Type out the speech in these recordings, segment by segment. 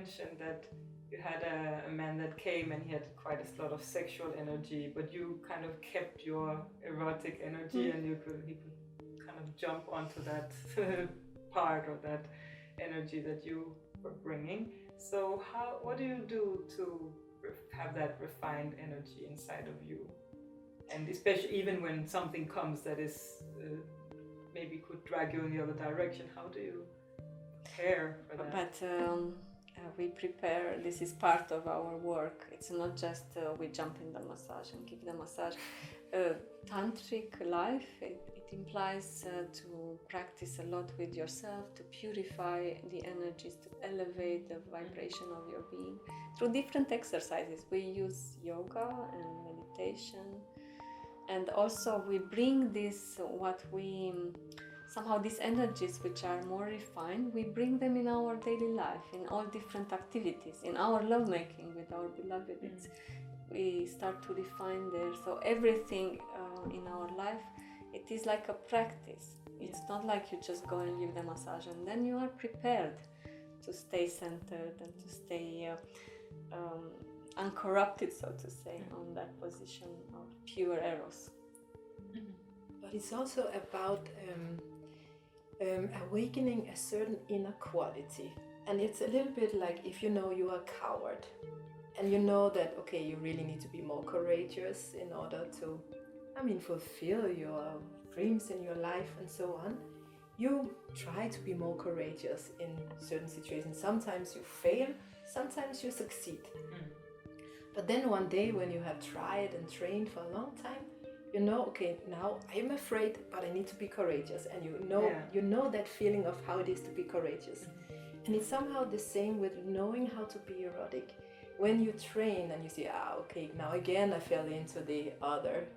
mentioned that you had a man that came and he had quite a lot of sexual energy, but you kind of kept your erotic energy, and he could kind of jump onto that part or that energy that you were bringing. So what do you do to have that refined energy inside of you? And especially even when something comes that is maybe could drag you in the other direction, how do you prepare for that? But we prepare, this is part of our work. It's not just we jump in the massage and give the massage. Tantric life, it implies to practice a lot with yourself, to purify the energies, to elevate the vibration of your being through different exercises. We use yoga and meditation, and also we bring this, somehow these energies which are more refined, we bring them in our daily life, in all different activities, in our lovemaking with our beloved. We start to refine there. So everything in our life, it is like a practice. It's not like you just go and give the massage and then you are prepared to stay centered and to stay uncorrupted, so to say, on that position of pure Eros. But it's also about awakening a certain inner quality. And it's a little bit like if you know you are a coward and you know that, okay, you really need to be more courageous in order to, fulfill your dreams in your life and so on. You try to be more courageous in certain situations. Sometimes you fail, sometimes you succeed. But then one day when you have tried and trained for a long time, you know, okay, now I'm afraid, but I need to be courageous. And you know that feeling of how it is to be courageous. And it's somehow the same with knowing how to be erotic. When you train and you see, okay, now again I fell into the other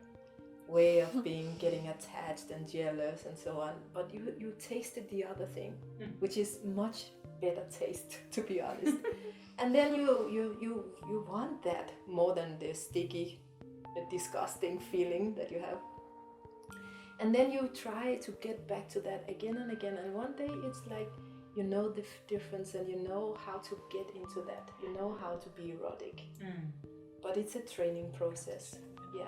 way of getting attached and jealous and so on. But you tasted the other thing, which is much better taste, to be honest. And then you want that more than the sticky, the disgusting feeling that you have. And then you try to get back to that again and again. And one day it's like, you know the difference and you know how to get into that. You know how to be erotic. But it's a training process. Yeah.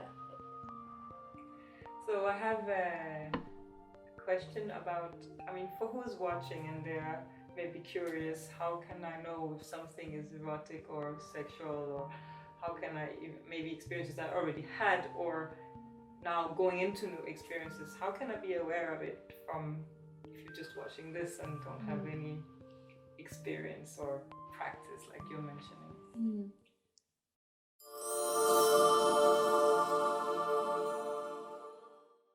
So I have a question about, for who's watching and they're maybe curious, how can I know if something is erotic or sexual, or how can I, maybe experiences I already had or now going into new experiences, how can I be aware of it from, if you're just watching this and don't have any experience or practice like you're mentioning?